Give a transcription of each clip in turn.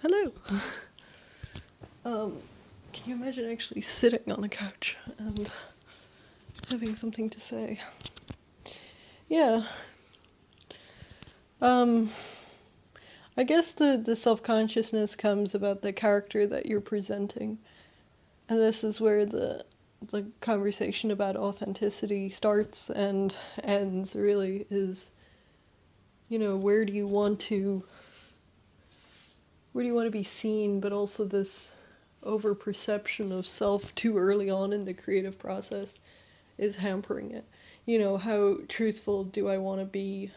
Hello. Can you imagine actually sitting on a couch and having something to say? Yeah. I guess the self-consciousness comes about the character that you're presenting. And this is where the conversation about authenticity starts and ends, really, is, where do you want to be seen, but also this over-perception of self too early on in the creative process is hampering it. How truthful do I want to be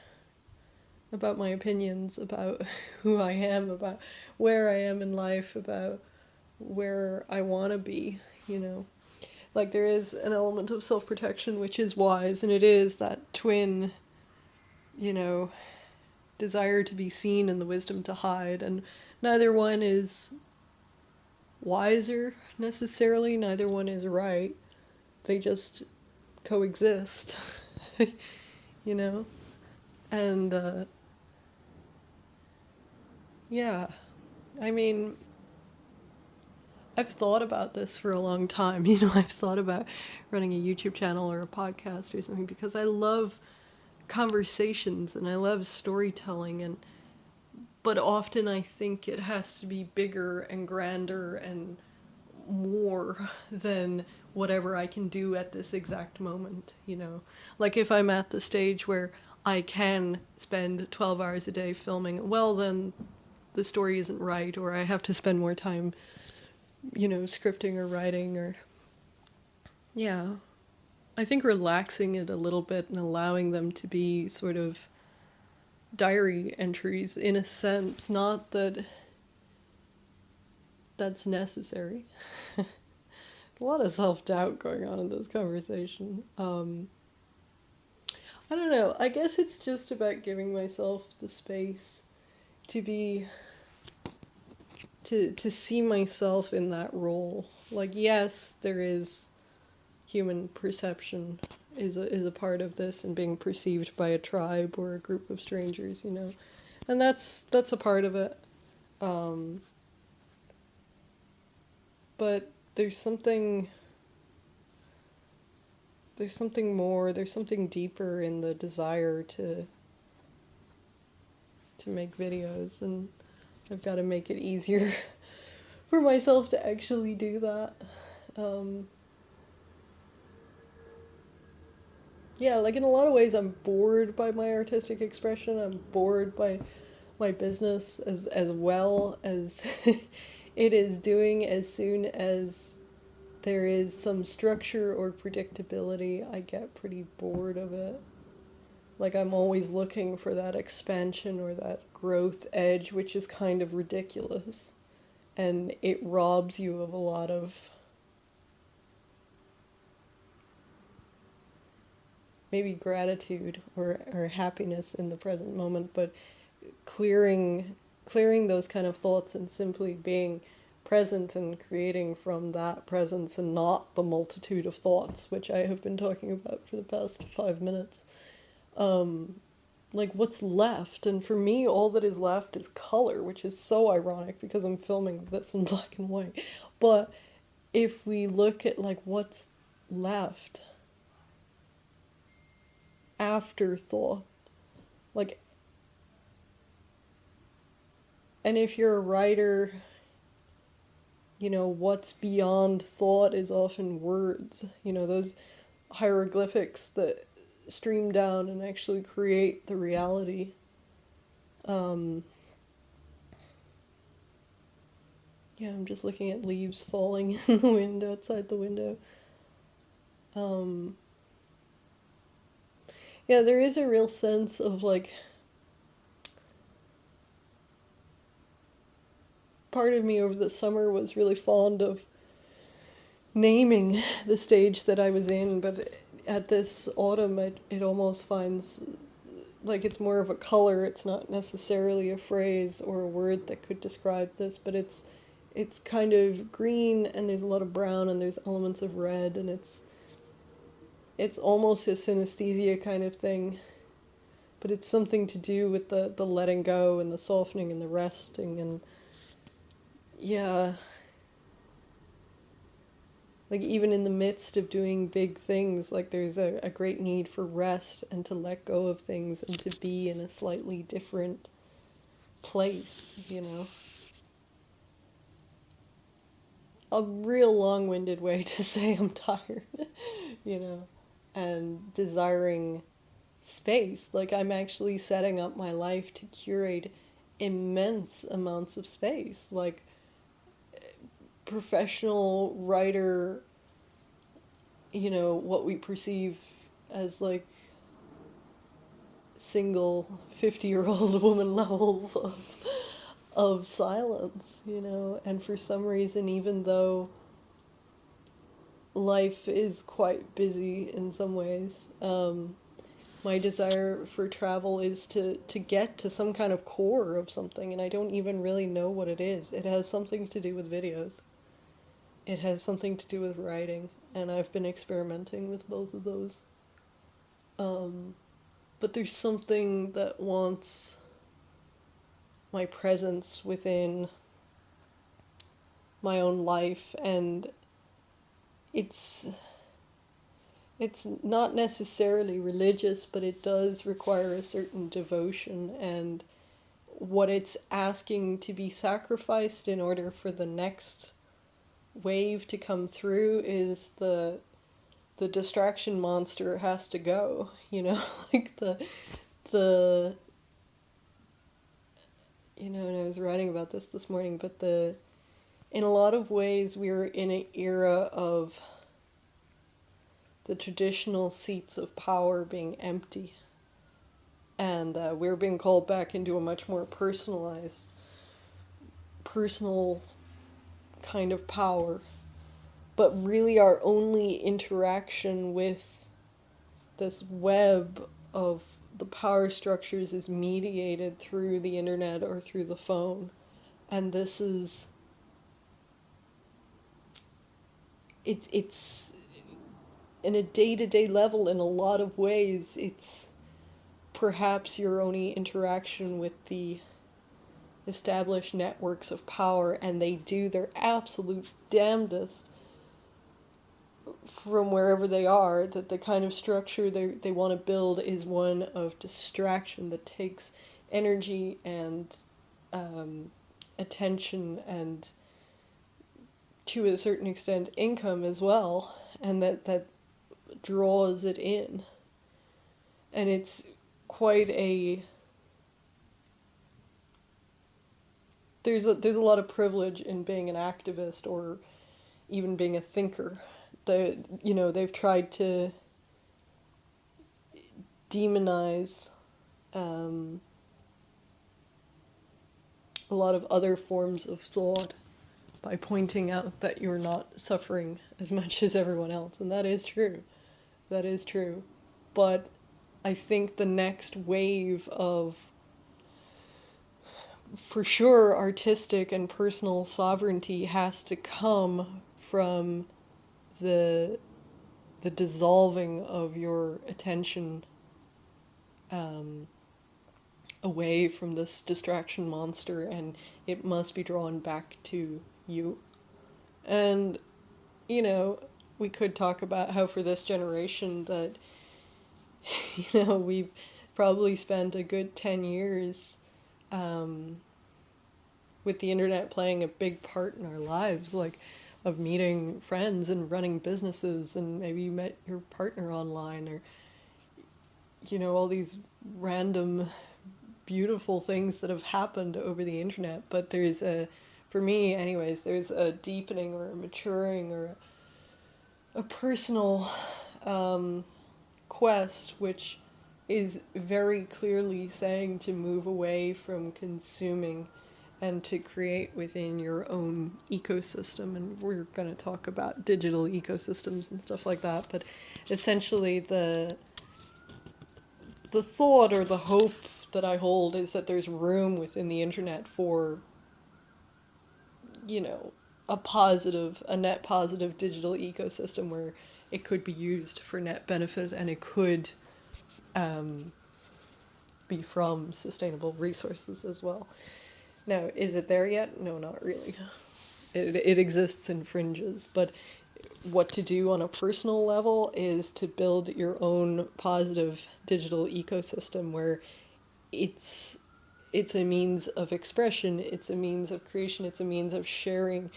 about my opinions, about who I am, about where I am in life, about where I want to be, Like, there is an element of self-protection which is wise, and it is that twin, desire to be seen and the wisdom to hide, and neither one is wiser necessarily, neither one is right. They just coexist, you know? And, yeah, I mean, I've thought about this for a long time. I've thought about running a YouTube channel or a podcast or something because I love conversations and I love storytelling, but often I think it has to be bigger and grander and more than whatever I can do at this exact moment, Like, if I'm at the stage where I can spend 12 hours a day filming, well, then the story isn't right, or I have to spend more time, scripting or writing, or... Yeah. I think relaxing it a little bit and allowing them to be sort of diary entries, in a sense, not that that's necessary. A lot of self-doubt going on in this conversation. I don't know. I guess it's just about giving myself the space to be... to see myself in that role. Like, yes, there is human perception is a part of this, and being perceived by a tribe or a group of strangers, and that's a part of it. But there's something more, there's something deeper in the desire to make videos, and I've got to make it easier for myself to actually do that. Yeah, like, in a lot of ways I'm bored by my artistic expression. I'm bored by my business as well as it is doing. As soon as there is some structure or predictability, I get pretty bored of it. Like, I'm always looking for that expansion or that growth edge, which is kind of ridiculous. And it robs you of a lot of maybe gratitude or happiness in the present moment, but clearing those kind of thoughts and simply being present and creating from that presence and not the multitude of thoughts, which I have been talking about for the past 5 minutes. Like, what's left? And for me, all that is left is color, which is so ironic because I'm filming this in black and white. But if we look at, like, what's left, afterthought, like, and if you're a writer, what's beyond thought is often words, those hieroglyphics that stream down and actually create the reality. Yeah, I'm just looking at leaves falling in the wind outside the window. Yeah, there is a real sense of, like, part of me over the summer was really fond of naming the stage that I was in, but at this autumn it almost finds like it's more of a color. It's not necessarily a phrase or a word that could describe this, but it's kind of green, and there's a lot of brown, and there's elements of red, and it's almost a synesthesia kind of thing, but it's something to do with the letting go and the softening and the resting, and Yeah, like even in the midst of doing big things, like there's a great need for rest and to let go of things and to be in a slightly different place, you know. A real long-winded way to say I'm tired, you know, and desiring space. Like I'm actually setting up my life to curate immense amounts of space. Like professional writer, you know, what we perceive as like single 50-year-old woman levels of silence, you know, and for some reason, even though life is quite busy in some ways, my desire for travel is to get to some kind of core of something, and I don't even really know what it is. It has something to do with videos. It has something to do with writing, and I've been experimenting with both of those. Um, but there's something that wants my presence within my own life, and it's it's not necessarily religious, but it does require a certain devotion, and what it's asking to be sacrificed in order for the next wave to come through is the distraction monster has to go, you know. Like the you know, and I was writing about this morning, but the in a lot of ways we're in an era of the traditional seats of power being empty, and we're being called back into a much more personalized, personal kind of power. But really, our only interaction with this web of the power structures is mediated through the internet or through the phone. And this is it's in a day-to-day level, in a lot of ways, it's perhaps your only interaction with the established networks of power, and they do their absolute damnedest from wherever they are, that the kind of structure they want to build is one of distraction that takes energy and attention and, to a certain extent, income as well, and that draws it in. And it's quite a there's a lot of privilege in being an activist or even being a thinker. You know, they've tried to demonize um, a lot of other forms of thought by pointing out that you're not suffering as much as everyone else, and that is true. That is true. But I think the next wave of, for sure, artistic and personal sovereignty has to come from the the dissolving of your attention um, away from this distraction monster, and it must be drawn back to you. And, you know, we could talk about how for this generation that, you know, we've probably spent a good 10 years um, with the internet playing a big part in our lives, like of meeting friends and running businesses, and maybe you met your partner online, or, you know, all these random beautiful things that have happened over the internet. But there's for me anyways, there's a deepening or a maturing or a personal quest which is very clearly saying to move away from consuming and to create within your own ecosystem. And we're going to talk about digital ecosystems and stuff like that, but essentially the thought or the hope that I hold is that there's room within the internet for, you know, a net positive digital ecosystem where it could be used for net benefit, and it could um, be from sustainable resources as well. Now, is it there yet? No, not really. It exists in fringes, but what to do on a personal level is to build your own positive digital ecosystem where it's it's a means of expression, it's a means of creation, it's a means of sharing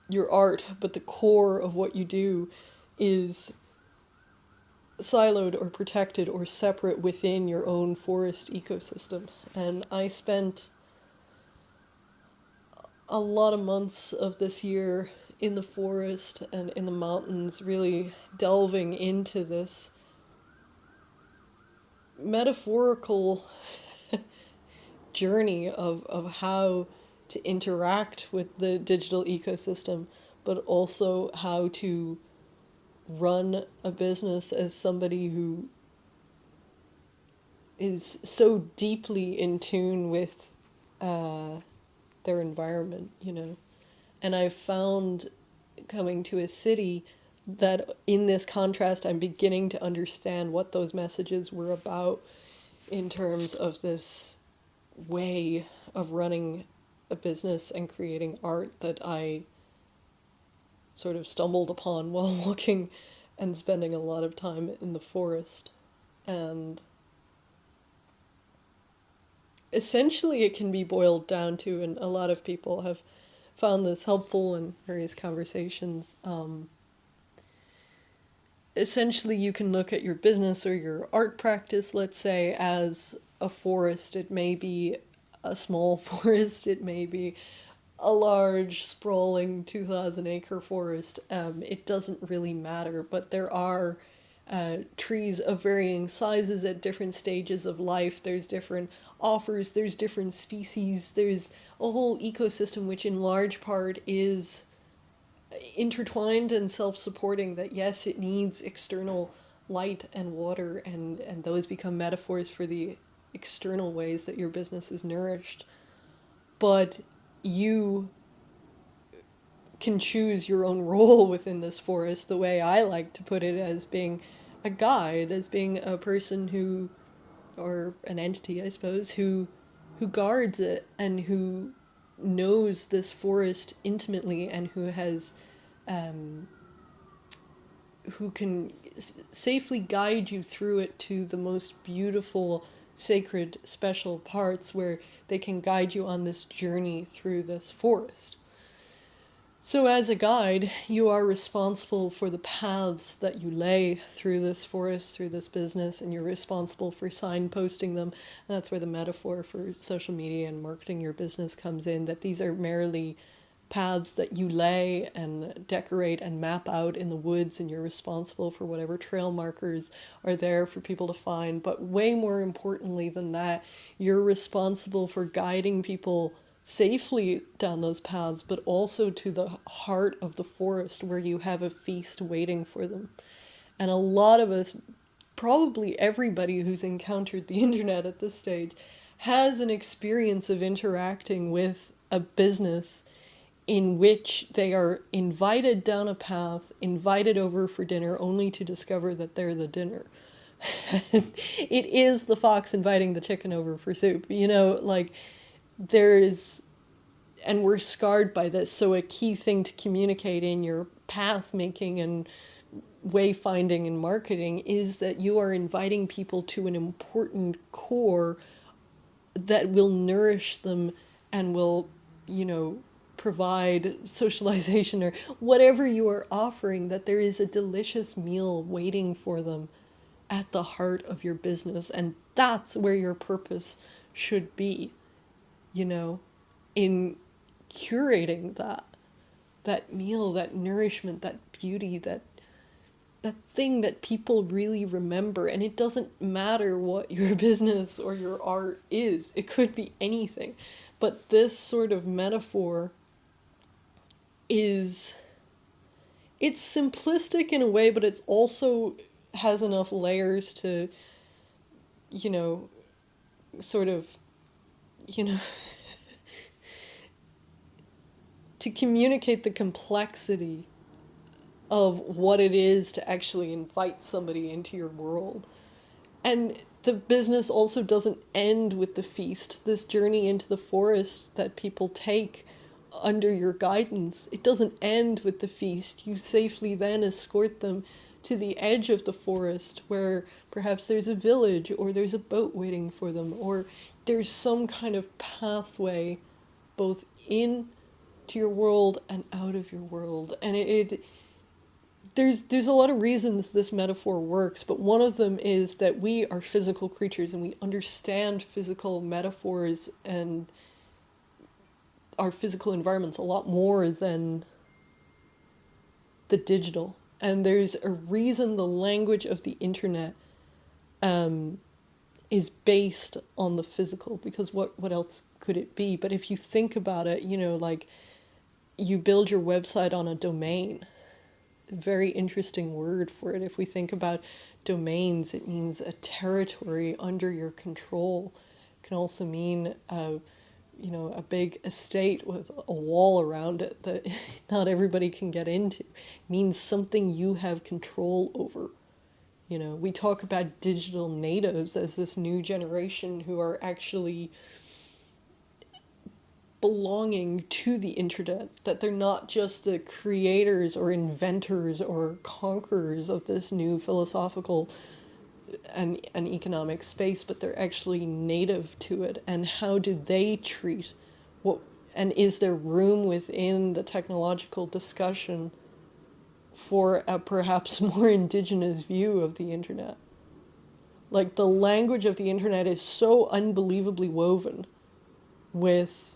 your art, but the core of what you do is siloed or protected or separate within your own forest ecosystem. And I spent a lot of months of this year in the forest and in the mountains really delving into this metaphorical journey of how to interact with the digital ecosystem, but also how to run a business as somebody who is so deeply in tune with their environment, you know. And I found coming to a city that in this contrast, I'm beginning to understand what those messages were about in terms of this way of running a business and creating art that I sort of stumbled upon while walking and spending a lot of time in the forest. And essentially it can be boiled down to, and a lot of people have found this helpful in various conversations, essentially you can look at your business or your art practice, let's say, as a forest. It may be a small forest, it may be a large, sprawling 2,000-acre forest. It doesn't really matter, but there are trees of varying sizes at different stages of life. There's different offers, there's different species, there's a whole ecosystem which in large part is intertwined and self-supporting, that yes, it needs external light and water, and those become metaphors for the external ways that your business is nourished. But you can choose your own role within this forest, the way I like to put it, as being a guide, as being a person who, or an entity, I suppose, who guards it and who knows this forest intimately and who has who can safely guide you through it to the most beautiful, sacred, special parts where they can guide you on this journey through this forest. So as a guide, you are responsible for the paths that you lay through this forest, through this business, and you're responsible for signposting them. And that's where the metaphor for social media and marketing your business comes in, that these are merely paths that you lay and decorate and map out in the woods, and you're responsible for whatever trail markers are there for people to find. But way more importantly than that, you're responsible for guiding people safely down those paths, but also to the heart of the forest where you have a feast waiting for them. And a lot of us, probably everybody who's encountered the internet at this stage, has an experience of interacting with a business in which they are invited down a path, invited over for dinner, only to discover that they're the dinner. It is the fox inviting the chicken over for soup, you know, like there's, and we're scarred by this. So a key thing to communicate in your path making and wayfinding and marketing is that you are inviting people to an important core that will nourish them and will, you know, provide socialization or whatever you are offering, that there is a delicious meal waiting for them at the heart of your business. And that's where your purpose should be, you know, in curating that meal, that nourishment, that beauty, that thing that people really remember. And it doesn't matter what your business or your art is. It could be anything. But this sort of metaphor it's simplistic in a way, but it's also has enough layers to, you know, sort of, you know, to communicate the complexity of what it is to actually invite somebody into your world. And the business also doesn't end with the feast. This journey into the forest that people take under your guidance. It doesn't end with the feast. You safely then escort them to the edge of the forest where perhaps there's a village or there's a boat waiting for them or there's some kind of pathway both in to your world and out of your world. And there's a lot of reasons this metaphor works, but one of them is that we are physical creatures and we understand physical metaphors and our physical environments a lot more than the digital. And there's a reason the language of the internet is based on the physical, because what else could it be? But if you think about it, like you build your website on a domain. Very interesting word for it. If we think about domains, it means a territory under your control. It can also mean a big estate with a wall around it that not everybody can get into. It means something you have control over. We talk about digital natives as this new generation who are actually belonging to the internet, that they're not just the creators or inventors or conquerors of this new philosophical and economic space, but they're actually native to it. And how do they treat what, and is there room within the technological discussion for a perhaps more indigenous view of the internet? Like, the language of the internet is so unbelievably woven with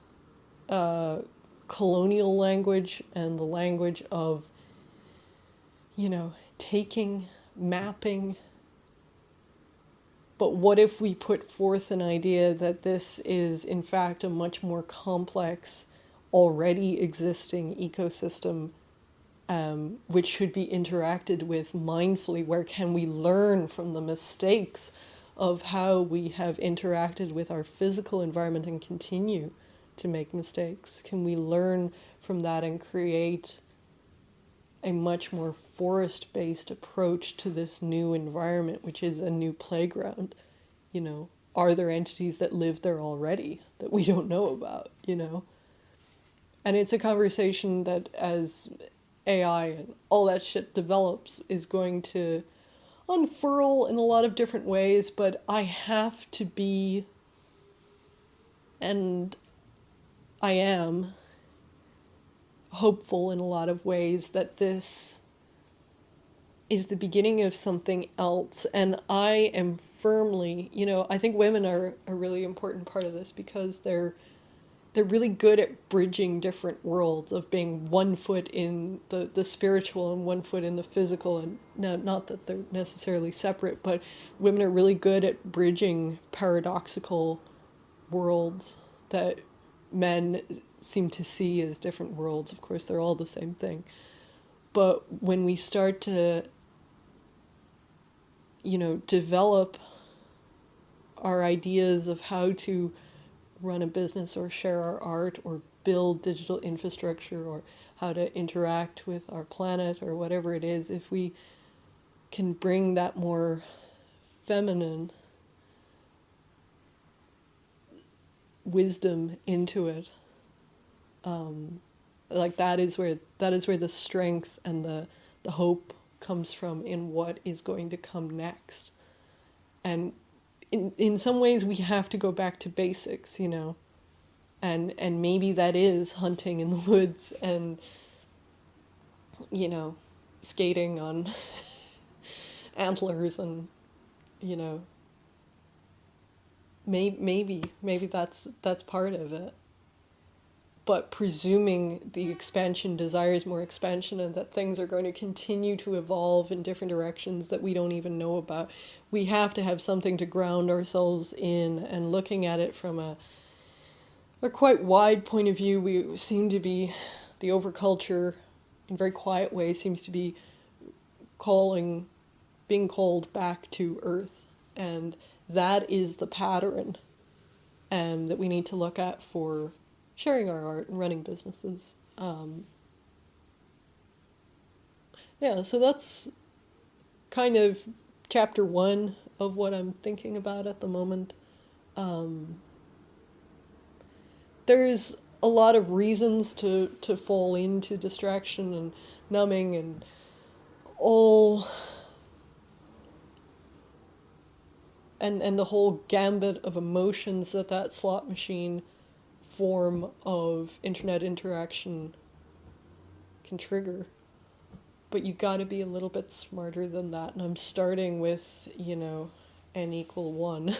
colonial language and the language of, taking, mapping. But what if we put forth an idea that this is, in fact, a much more complex, already existing ecosystem, which should be interacted with mindfully? Where can we learn from the mistakes of how we have interacted with our physical environment and continue to make mistakes? Can we learn from that and create a much more forest-based approach to this new environment, which is a new playground? Are there entities that live there already that we don't know about? And it's a conversation that, as AI and all that shit develops, is going to unfurl in a lot of different ways. But I have to be, and I am, hopeful in a lot of ways that this is the beginning of something else. And I am firmly, I think women are a really important part of this, because they're really good at bridging different worlds, of being 1 foot in the spiritual and 1 foot in the physical. And not that they're necessarily separate, but women are really good at bridging paradoxical worlds that men seem to see as different worlds. Of course, they're all the same thing. But when we start to, develop our ideas of how to run a business or share our art or build digital infrastructure or how to interact with our planet or whatever it is, if we can bring that more feminine wisdom into it, like that is where the strength and the hope comes from in what is going to come next. And in some ways we have to go back to basics, and maybe that is hunting in the woods and skating on antlers and maybe that's part of it. But presuming the expansion desires more expansion and that things are going to continue to evolve in different directions that we don't even know about, we have to have something to ground ourselves in. And looking at it from a quite wide point of view, we seem to be, the overculture in very quiet ways seems to be being called back to earth. And that is the pattern that we need to look at for sharing our art and running businesses. So that's kind of chapter 1 of what I'm thinking about at the moment. There's a lot of reasons to fall into distraction and numbing and all, and the whole gambit of emotions that slot machine form of internet interaction can trigger. But you got to be a little bit smarter than that. And I'm starting with, n equal 1.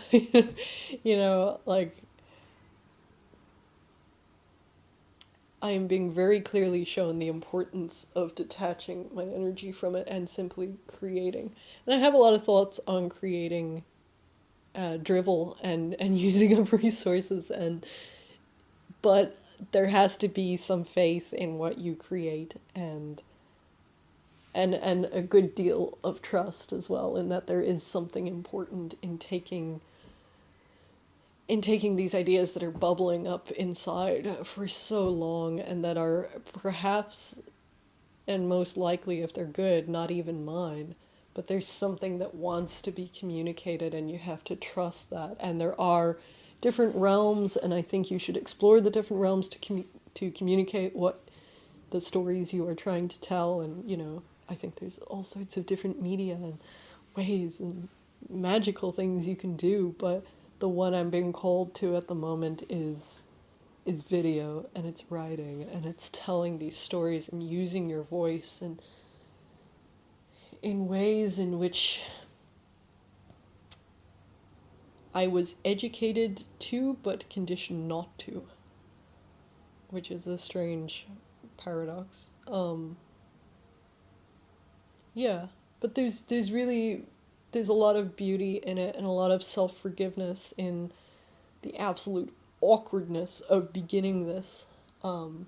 Like, I am being very clearly shown the importance of detaching my energy from it and simply creating. And I have a lot of thoughts on creating drivel and using up resources, but there has to be some faith in what you create, and a good deal of trust as well, in that there is something important in taking these ideas that are bubbling up inside for so long, and that are perhaps, and most likely if they're good, not even mine, but there's something that wants to be communicated, and you have to trust that. And there are different realms, and I think you should explore the different realms to communicate what the stories you are trying to tell. And I think there's all sorts of different media and ways and magical things you can do, but the one I'm being called to at the moment is video, and it's writing, and it's telling these stories and using your voice, and in ways in which I was educated to but conditioned not to, which is a strange paradox. Yeah, but there's a lot of beauty in it, and a lot of self-forgiveness in the absolute awkwardness of beginning this. And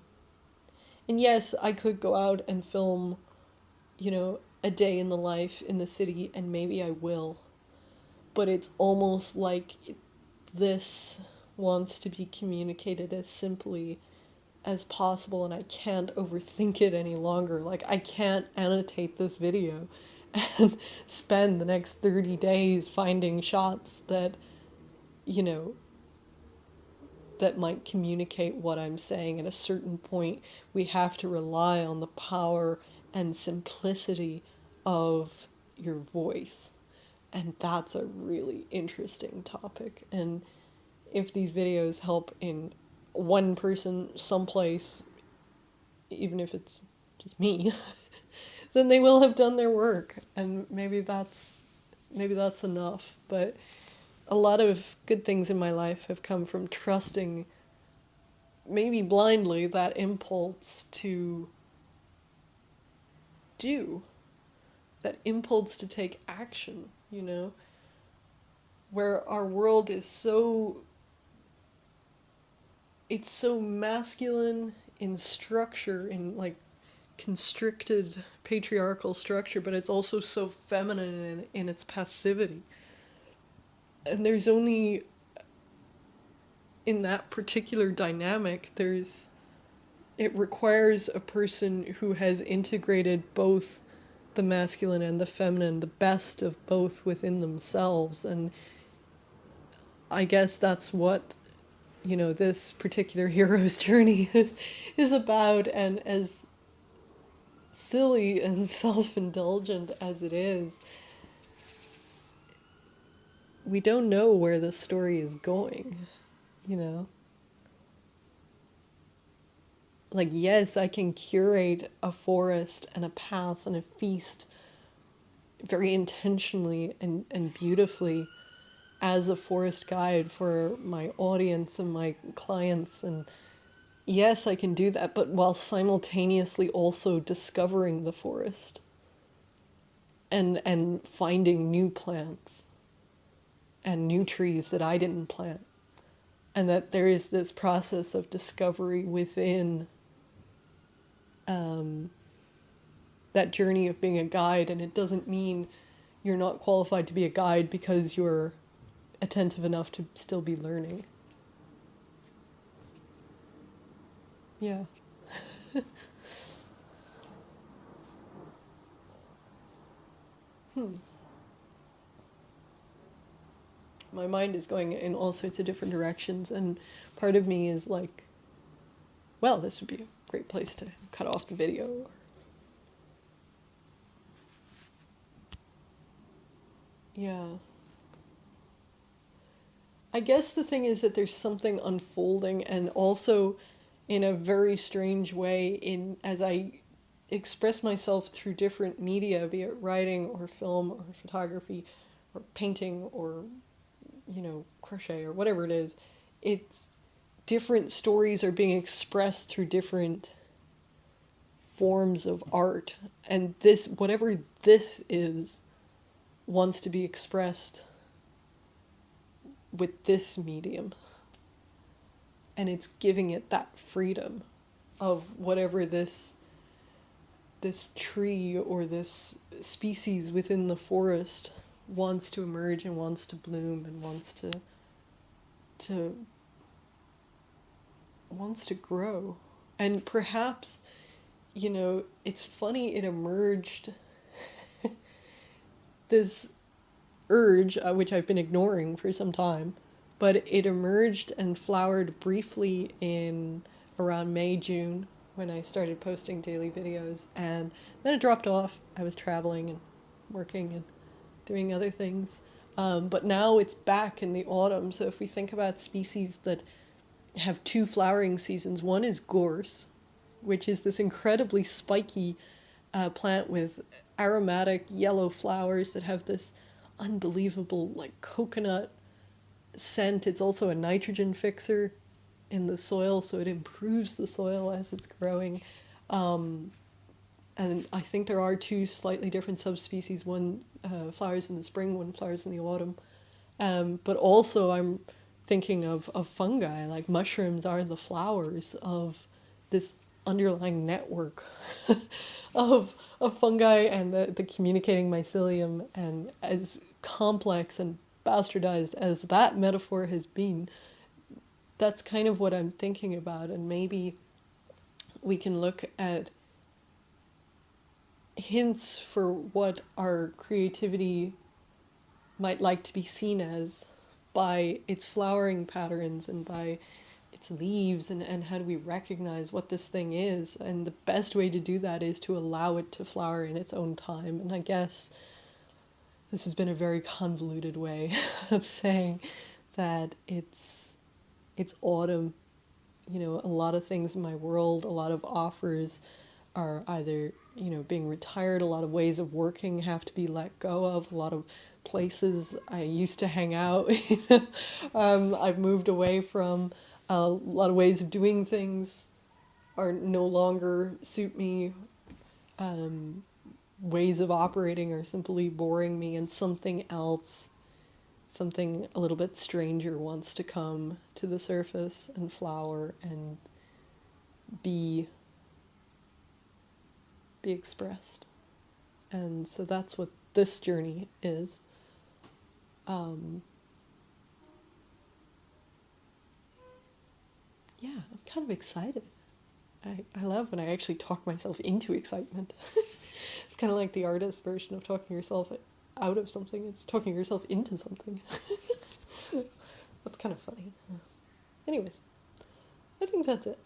yes, I could go out and film, a day in the life in the city, and maybe I will. But it's almost like this wants to be communicated as simply as possible, and I can't overthink it any longer. Like, I can't annotate this video and spend the next 30 days finding shots that, that might communicate what I'm saying. At a certain point, we have to rely on the power and simplicity of your voice. And that's a really interesting topic. And if these videos help in one person someplace, even if it's just me, then they will have done their work. And maybe that's enough. But a lot of good things in my life have come from trusting, maybe blindly, that impulse to do, that impulse to take action, where our world is it's so masculine in structure, in like constricted patriarchal structure, but it's also so feminine in its passivity. And there's only, in that particular dynamic, it requires a person who has integrated both the masculine and the feminine, the best of both within themselves. And I guess that's what, this particular hero's journey is about. And as silly and self-indulgent as it is, we don't know where the story is going, Like, yes, I can curate a forest and a path and a feast very intentionally and beautifully as a forest guide for my audience and my clients. And yes, I can do that, but while simultaneously also discovering the forest and finding new plants and new trees that I didn't plant. And that there is this process of discovery within that journey of being a guide. And it doesn't mean you're not qualified to be a guide because you're attentive enough to still be learning. Yeah. My mind is going in all sorts of different directions, and part of me is like well, this would be a great place to cut off the video. Yeah. I guess the thing is that there's something unfolding, and also in a very strange way, in as I express myself through different media, be it writing or film or photography or painting or, crochet or whatever it is, it's different stories are being expressed through different forms of art, and this, whatever this is, wants to be expressed with this medium, and it's giving it that freedom of whatever this tree or this species within the forest wants to emerge and wants to bloom and wants to grow. And perhaps, it's funny, it emerged this urge, which I've been ignoring for some time, but it emerged and flowered briefly in around May, June, when I started posting daily videos, and then it dropped off. I was traveling and working and doing other things. But now it's back in the autumn, so if we think about species that have two flowering seasons, one is gorse, which is this incredibly spiky plant with aromatic yellow flowers that have this unbelievable like coconut scent. It's also a nitrogen fixer in the soil, so it improves the soil as it's growing. And I think there are two slightly different subspecies. One flowers in the spring, one flowers in the autumn. But also I'm thinking of fungi, like mushrooms are the flowers of this underlying network of fungi and the communicating mycelium. And as complex and bastardized as that metaphor has been, that's kind of what I'm thinking about. And maybe we can look at hints for what our creativity might like to be seen as by its flowering patterns and by its leaves, and how do we recognize what this thing is. And the best way to do that is to allow it to flower in its own time. And I guess this has been a very convoluted way of saying that it's autumn. A lot of things in my world, a lot of offers are either, being retired, a lot of ways of working have to be let go of, a lot of places I used to hang out, I've moved away from, a lot of ways of doing things are no longer suit me, ways of operating are simply boring me, and something else, something a little bit stranger wants to come to the surface and flower and be expressed. And so that's what this journey is. Yeah, I'm kind of excited. I love when I actually talk myself into excitement. It's kind of like the artist version of talking yourself out of something. It's talking yourself into something. That's kind of funny. Anyways, I think that's it.